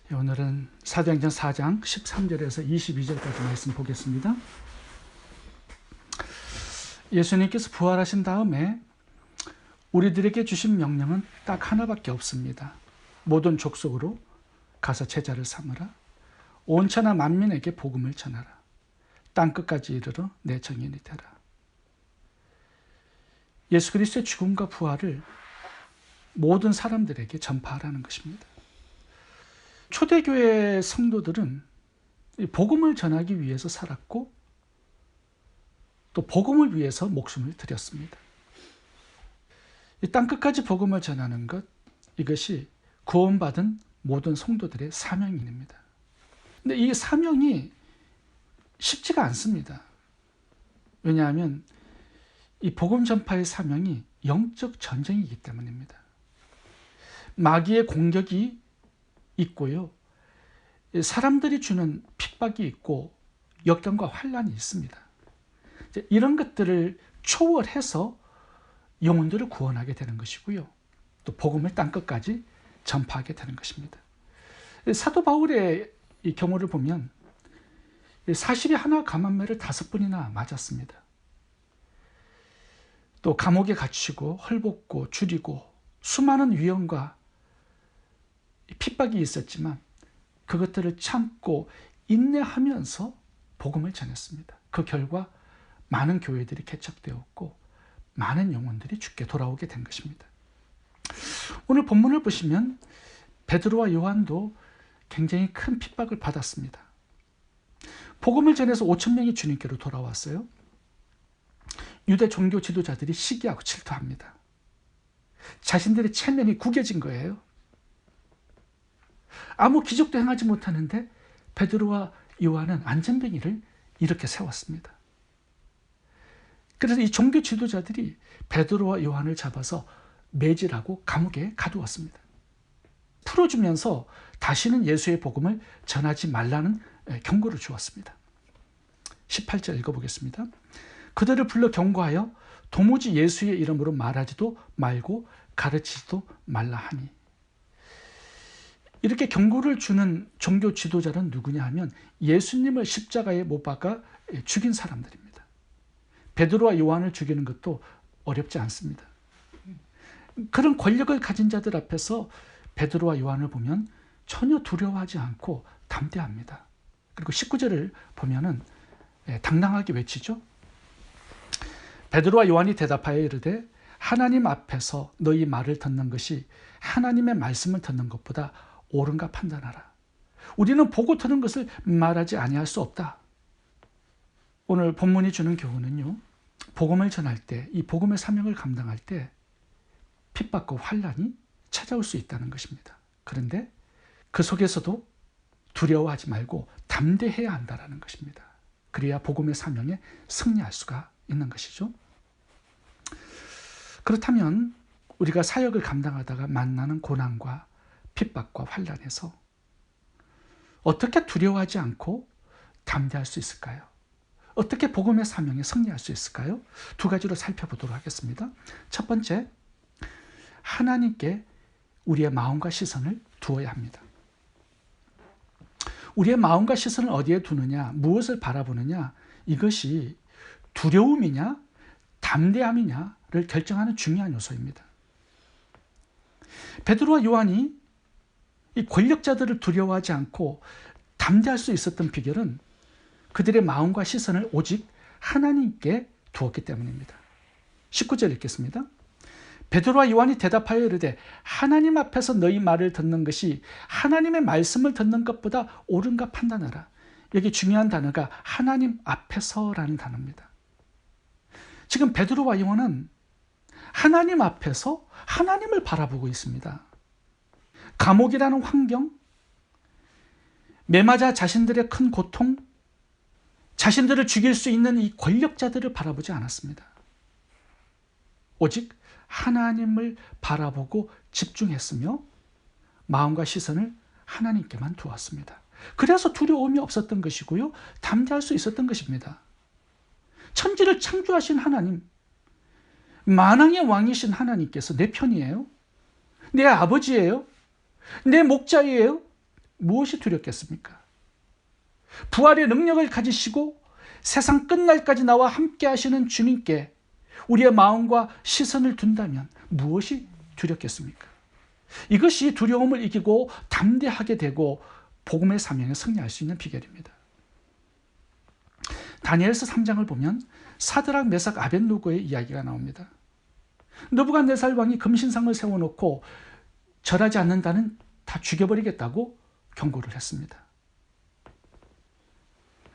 오늘은 사도행전 4장 13절에서 22절까지 말씀 보겠습니다. 예수님께서 부활하신 다음에 우리들에게 주신 명령은 딱 하나밖에 없습니다. 모든 족속으로 가서 제자를 삼으라. 온 천하 만민에게 복음을 전하라. 땅끝까지 이르러 내 증인이 되라. 예수 그리스도의 죽음과 부활을 모든 사람들에게 전파하라는 것입니다. 초대교회 성도들은 복음을 전하기 위해서 살았고 또 복음을 위해서 목숨을 드렸습니다. 이 땅끝까지 복음을 전하는 것, 이것이 구원받은 모든 성도들의 사명입니다. 근데 이 사명이 쉽지가 않습니다. 왜냐하면 이 복음 전파의 사명이 영적 전쟁이기 때문입니다. 마귀의 공격이 있고요. 사람들이 주는 핍박이 있고 역경과 환란이 있습니다. 이런 것들을 초월해서 영혼들을 구원하게 되는 것이고요. 또 복음을 땅끝까지 전파하게 되는 것입니다. 사도 바울의 이 경우를 보면 사실이 하나 감한매를 5번이나 맞았습니다. 또 감옥에 갇히고 헐벗고 줄이고 수많은 위험과 핍박이 있었지만 그것들을 참고 인내하면서 복음을 전했습니다. 그 결과 많은 교회들이 개척되었고 많은 영혼들이 주께 돌아오게 된 것입니다. 오늘 본문을 보시면 베드로와 요한도 굉장히 큰 핍박을 받았습니다. 복음을 전해서 5,000명이 주님께로 돌아왔어요. 유대 종교 지도자들이 시기하고 질투합니다. 자신들의 체면이 구겨진 거예요. 아무 기적도 행하지 못하는데 베드로와 요한은 안전뱅이를 이렇게 세웠습니다. 그래서 이 종교 지도자들이 베드로와 요한을 잡아서 매질하고 감옥에 가두었습니다. 풀어주면서 다시는 예수의 복음을 전하지 말라는 경고를 주었습니다. 18절 읽어보겠습니다. 그들을 불러 경고하여 도무지 예수의 이름으로 말하지도 말고 가르치지도 말라 하니. 이렇게 경고를 주는 종교 지도자는 누구냐 하면 예수님을 십자가에 못 박아 죽인 사람들입니다. 베드로와 요한을 죽이는 것도 어렵지 않습니다. 그런 권력을 가진 자들 앞에서 베드로와 요한을 보면 전혀 두려워하지 않고 담대합니다. 그리고 19절을 보면은 당당하게 외치죠. 베드로와 요한이 대답하여 이르되 하나님 앞에서 너희 말을 듣는 것이 하나님의 말씀을 듣는 것보다 옳은가 판단하라. 우리는 보고 들은 것을 말하지 아니할 수 없다. 오늘 본문이 주는 교훈은요, 복음을 전할 때, 이 복음의 사명을 감당할 때 핍박과 환란이 찾아올 수 있다는 것입니다. 그런데 그 속에서도 두려워하지 말고 담대해야 한다는 것입니다. 그래야 복음의 사명에 승리할 수가 있는 것이죠. 그렇다면 우리가 사역을 감당하다가 만나는 고난과 핍박과 환란에서 어떻게 두려워하지 않고 담대할 수 있을까요? 어떻게 복음의 사명에 승리할 수 있을까요? 2가지로 살펴보도록 하겠습니다. 첫 번째, 하나님께 우리의 마음과 시선을 두어야 합니다. 우리의 마음과 시선을 어디에 두느냐, 무엇을 바라보느냐, 이것이 두려움이냐 담대함이냐를 결정하는 중요한 요소입니다. 베드로와 요한이 이 권력자들을 두려워하지 않고 담대할 수 있었던 비결은 그들의 마음과 시선을 오직 하나님께 두었기 때문입니다. 19절 읽겠습니다. 베드로와 요한이 대답하여 이르되 하나님 앞에서 너희 말을 듣는 것이 하나님의 말씀을 듣는 것보다 옳은가 판단하라. 여기 중요한 단어가 하나님 앞에서라는 단어입니다. 지금 베드로와 요한은 하나님 앞에서 하나님을 바라보고 있습니다. 감옥이라는 환경, 매맞아 자신들의 큰 고통, 자신들을 죽일 수 있는 이 권력자들을 바라보지 않았습니다. 오직 하나님을 바라보고 집중했으며 마음과 시선을 하나님께만 두었습니다. 그래서 두려움이 없었던 것이고요, 담대할 수 있었던 것입니다. 천지를 창조하신 하나님, 만왕의 왕이신 하나님께서 내 편이에요. 내 아버지예요. 내 목자예요. 무엇이 두렵겠습니까? 부활의 능력을 가지시고 세상 끝날까지 나와 함께 하시는 주님께 우리의 마음과 시선을 둔다면 무엇이 두렵겠습니까? 이것이 두려움을 이기고 담대하게 되고 복음의 사명에 승리할 수 있는 비결입니다. 다니엘서 3장을 보면 사드락, 메삭, 아벳노고의 이야기가 나옵니다. 느부갓네살 왕이 금신상을 세워놓고 절하지 않는다는 다 죽여버리겠다고 경고를 했습니다.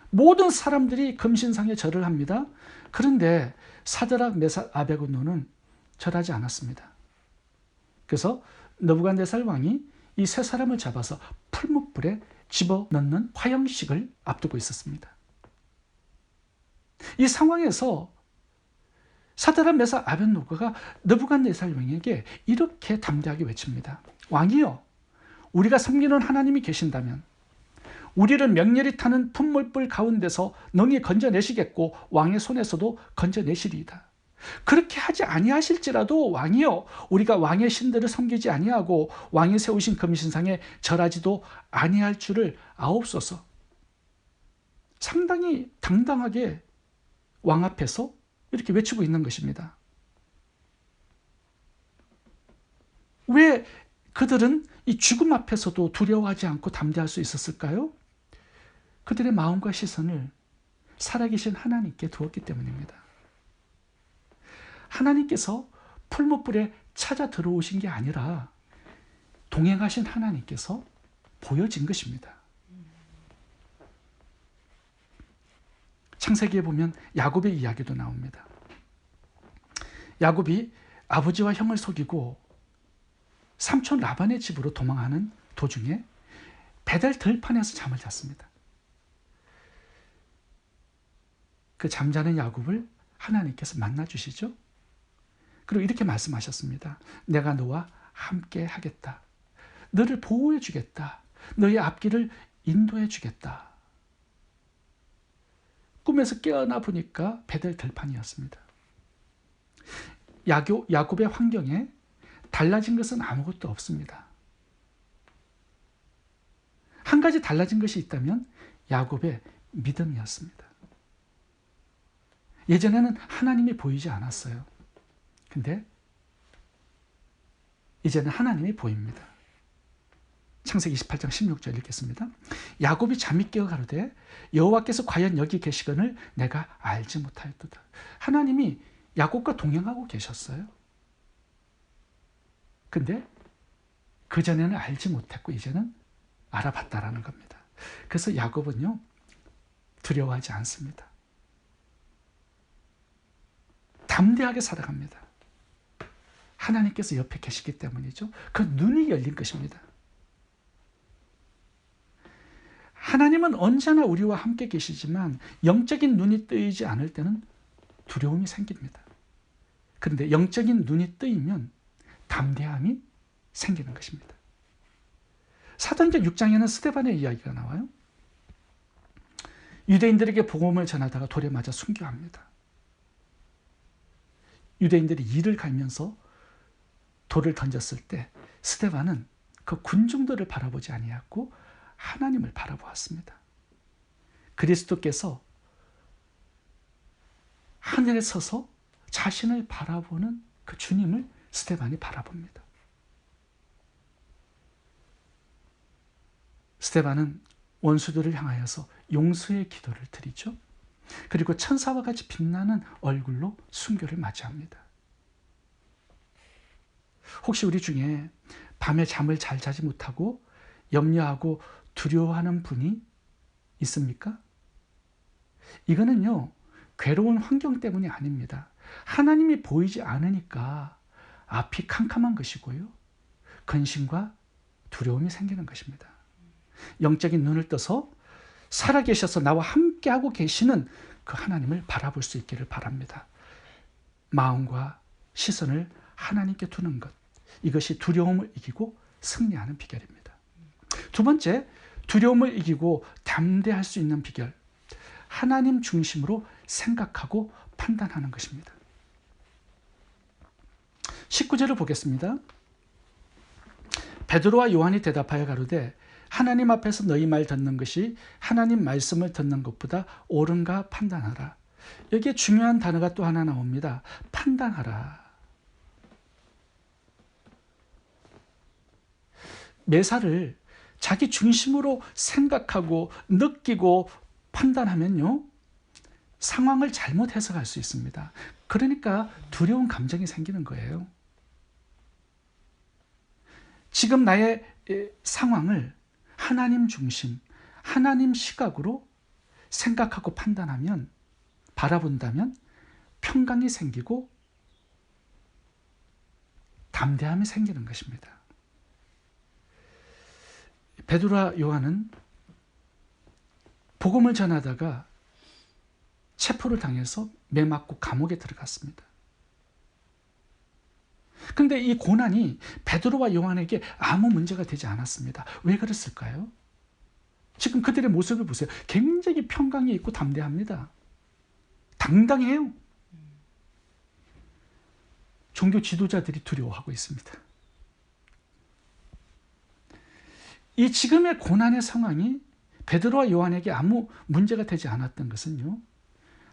모든 사람들이 금신상에 절을 합니다. 그런데 사드락, 메삭, 아벳노고는 절하지 않았습니다. 그래서 느부갓네살 왕이 이 세 사람을 잡아서 풀무불에 집어넣는 화형식을 앞두고 있었습니다. 이 상황에서 사드락, 메삭, 아벳노고가 느부갓네살 왕에게 이렇게 담대하게 외칩니다. 왕이여, 우리가 섬기는 하나님이 계신다면 우리를 명렬히 타는 풀무불 가운데서 능히 건져내시겠고 왕의 손에서도 건져내시리이다. 그렇게 하지 아니하실지라도 왕이여, 우리가 왕의 신들을 섬기지 아니하고 왕이 세우신 금신상에 절하지도 아니할 줄을 아옵소서. 상당히 당당하게 왕 앞에서 이렇게 외치고 있는 것입니다. 왜 그들은 이 죽음 앞에서도 두려워하지 않고 담대할 수 있었을까요? 그들의 마음과 시선을 살아계신 하나님께 두었기 때문입니다. 하나님께서 풀무불에 찾아 들어오신 게 아니라 동행하신 하나님께서 보여진 것입니다. 창세기에 보면 야곱의 이야기도 나옵니다. 야곱이 아버지와 형을 속이고 삼촌 라반의 집으로 도망하는 도중에 베델 들판에서 잠을 잤습니다. 그 잠자는 야곱을 하나님께서 만나주시죠. 그리고 이렇게 말씀하셨습니다. 내가 너와 함께 하겠다. 너를 보호해 주겠다. 너의 앞길을 인도해 주겠다. 꿈에서 깨어나 보니까 베델 들판이었습니다. 야곱의 환경에 달라진 것은 아무것도 없습니다. 한 가지 달라진 것이 있다면 야곱의 믿음이었습니다. 예전에는 하나님이 보이지 않았어요. 근데 이제는 하나님이 보입니다. 창세기 28장 16절 읽겠습니다. 야곱이 잠이 깨어 가로되 여호와께서 과연 여기 계시거늘 내가 알지 못하였도다. 하나님이 야곱과 동행하고 계셨어요. 근데 그전에는 알지 못했고 이제는 알아봤다라는 겁니다. 그래서 야곱은요, 두려워하지 않습니다. 담대하게 살아갑니다. 하나님께서 옆에 계시기 때문이죠. 그 눈이 열린 것입니다. 하나님은 언제나 우리와 함께 계시지만 영적인 눈이 뜨이지 않을 때는 두려움이 생깁니다. 그런데 영적인 눈이 뜨이면 담대함이 생기는 것입니다. 사도행전 6장에는 스데반의 이야기가 나와요. 유대인들에게 복음을 전하다가 돌에 맞아 순교합니다. 유대인들이 이를 갈면서 돌을 던졌을 때 스데반은 그 군중들을 바라보지 아니하고 하나님을 바라보았습니다. 그리스도께서 하늘에 서서 자신을 바라보는 그 주님을 스데반이 바라봅니다. 스데반은 원수들을 향하여서 용서의 기도를 드리죠. 그리고 천사와 같이 빛나는 얼굴로 순교를 맞이합니다. 혹시 우리 중에 밤에 잠을 잘 자지 못하고 염려하고 두려워하는 분이 있습니까? 이거는요, 괴로운 환경 때문이 아닙니다. 하나님이 보이지 않으니까 앞이 캄캄한 것이고요, 근심과 두려움이 생기는 것입니다. 영적인 눈을 떠서 살아계셔서 나와 함께하고 계시는 그 하나님을 바라볼 수 있기를 바랍니다. 마음과 시선을 하나님께 두는 것, 이것이 두려움을 이기고 승리하는 비결입니다. 두 번째, 두려움을 이기고 담대할 수 있는 비결, 하나님 중심으로 생각하고 판단하는 것입니다. 19절을 보겠습니다. 베드로와 요한이 대답하여 가로되 하나님 앞에서 너희 말 듣는 것이 하나님 말씀을 듣는 것보다 옳은가 판단하라. 여기에 중요한 단어가 또 하나 나옵니다. 판단하라. 매사를 자기 중심으로 생각하고 느끼고 판단하면요, 상황을 잘못 해석할 수 있습니다. 그러니까 두려운 감정이 생기는 거예요. 지금 나의 상황을 하나님 중심, 하나님 시각으로 생각하고 판단하면, 바라본다면 평강이 생기고 담대함이 생기는 것입니다. 베드로와 요한은 복음을 전하다가 체포를 당해서 매 맞고 감옥에 들어갔습니다. 그런데 이 고난이 베드로와 요한에게 아무 문제가 되지 않았습니다. 왜 그랬을까요? 지금 그들의 모습을 보세요. 굉장히 평강이 있고 담대합니다. 당당해요. 종교 지도자들이 두려워하고 있습니다. 이 지금의 고난의 상황이 베드로와 요한에게 아무 문제가 되지 않았던 것은요,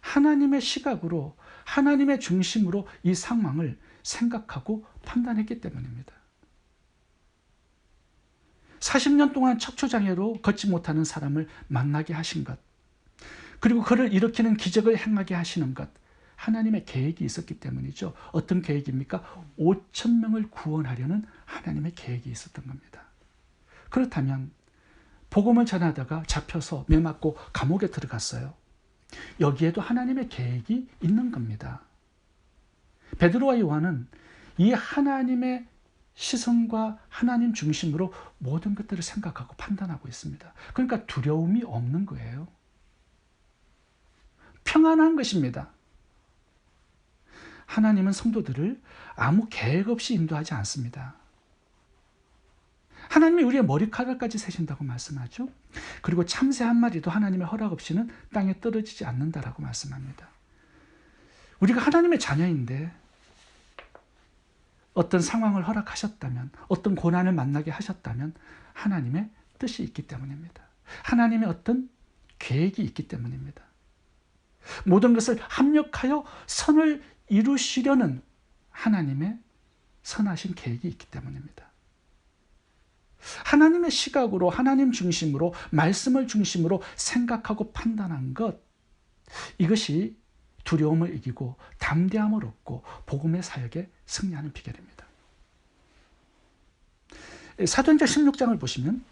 하나님의 시각으로, 하나님의 중심으로 이 상황을 생각하고 판단했기 때문입니다. 40년 동안 척추장애로 걷지 못하는 사람을 만나게 하신 것, 그리고 그를 일으키는 기적을 행하게 하시는 것, 하나님의 계획이 있었기 때문이죠. 어떤 계획입니까? 5,000명을 구원하려는 하나님의 계획이 있었던 겁니다. 그렇다면 복음을 전하다가 잡혀서 매 맞고 감옥에 들어갔어요. 여기에도 하나님의 계획이 있는 겁니다. 베드로와 요한은 이 하나님의 시선과 하나님 중심으로 모든 것들을 생각하고 판단하고 있습니다. 그러니까 두려움이 없는 거예요. 평안한 것입니다. 하나님은 성도들을 아무 계획 없이 인도하지 않습니다. 하나님이 우리의 머리카락까지 세신다고 말씀하죠. 그리고 참새 한 마리도 하나님의 허락 없이는 땅에 떨어지지 않는다라고 말씀합니다. 우리가 하나님의 자녀인데 어떤 상황을 허락하셨다면, 어떤 고난을 만나게 하셨다면 하나님의 뜻이 있기 때문입니다. 하나님의 어떤 계획이 있기 때문입니다. 모든 것을 합력하여 선을 이루시려는 하나님의 선하신 계획이 있기 때문입니다. 하나님의 시각으로, 하나님 중심으로, 말씀을 중심으로 생각하고 판단한 것, 이것이 두려움을 이기고 담대함을 얻고 복음의 사역에 승리하는 비결입니다. 사도행전 16장을 보시면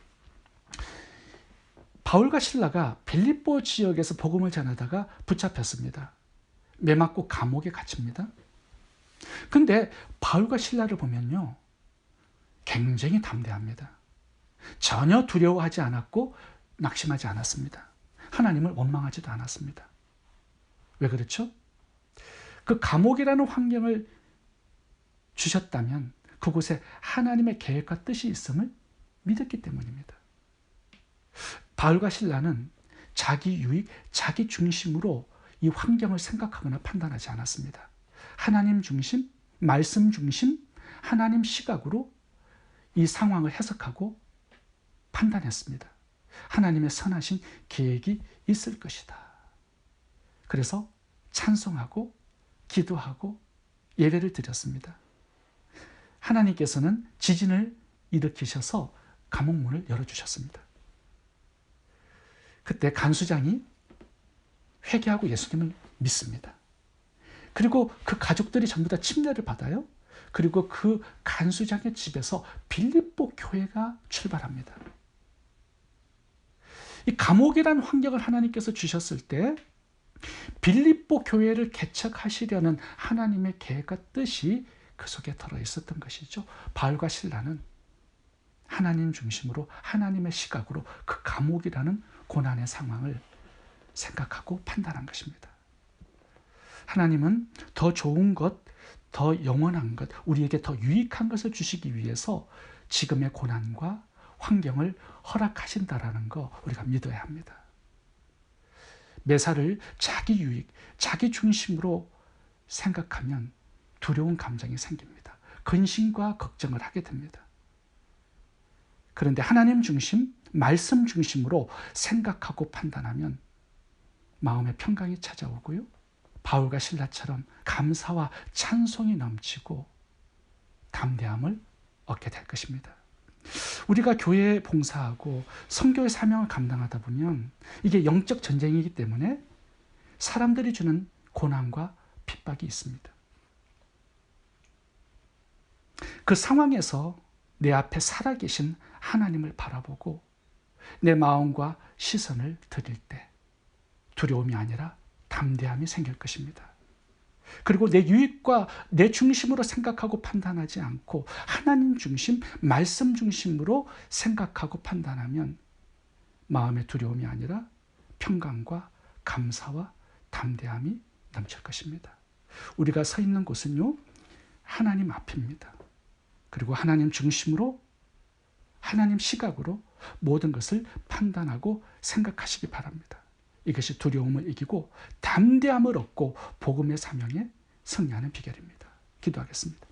바울과 실라가 빌립보 지역에서 복음을 전하다가 붙잡혔습니다. 매 맞고 감옥에 갇힙니다. 그런데 바울과 실라를 보면요, 굉장히 담대합니다. 전혀 두려워하지 않았고 낙심하지 않았습니다. 하나님을 원망하지도 않았습니다. 왜 그렇죠? 그 감옥이라는 환경을 주셨다면 그곳에 하나님의 계획과 뜻이 있음을 믿었기 때문입니다. 바울과 실라는 자기 유익, 자기 중심으로 이 환경을 생각하거나 판단하지 않았습니다. 하나님 중심, 말씀 중심, 하나님 시각으로 이 상황을 해석하고 판단했습니다. 하나님의 선하신 계획이 있을 것이다. 그래서 찬송하고 기도하고 예배를 드렸습니다. 하나님께서는 지진을 일으키셔서 감옥문을 열어주셨습니다. 그때 간수장이 회개하고 예수님을 믿습니다. 그리고 그 가족들이 전부 다 침례를 받아요. 그리고 그 간수장의 집에서 빌립보 교회가 출발합니다. 이 감옥이라는 환경을 하나님께서 주셨을 때 빌립보 교회를 개척하시려는 하나님의 계획과 뜻이 그 속에 들어있었던 것이죠. 바울과 실라는 하나님 중심으로, 하나님의 시각으로 그 감옥이라는 고난의 상황을 생각하고 판단한 것입니다. 하나님은 더 좋은 것, 더 영원한 것, 우리에게 더 유익한 것을 주시기 위해서 지금의 고난과 환경을 허락하신다라는 거 우리가 믿어야 합니다. 매사를 자기 유익, 자기 중심으로 생각하면 두려운 감정이 생깁니다. 근심과 걱정을 하게 됩니다. 그런데 하나님 중심, 말씀 중심으로 생각하고 판단하면 마음의 평강이 찾아오고요. 바울과 실라처럼 감사와 찬송이 넘치고 담대함을 얻게 될 것입니다. 우리가 교회에 봉사하고 선교의 사명을 감당하다 보면 이게 영적 전쟁이기 때문에 사람들이 주는 고난과 핍박이 있습니다. 그 상황에서 내 앞에 살아계신 하나님을 바라보고 내 마음과 시선을 드릴 때 두려움이 아니라 담대함이 생길 것입니다. 그리고 내 유익과 내 중심으로 생각하고 판단하지 않고 하나님 중심, 말씀 중심으로 생각하고 판단하면 마음의 두려움이 아니라 평강과 감사와 담대함이 넘칠 것입니다. 우리가 서 있는 곳은요, 하나님 앞입니다. 그리고 하나님 중심으로, 하나님 시각으로 모든 것을 판단하고 생각하시기 바랍니다. 이것이 두려움을 이기고 담대함을 얻고 복음의 사명에 승리하는 비결입니다. 기도하겠습니다.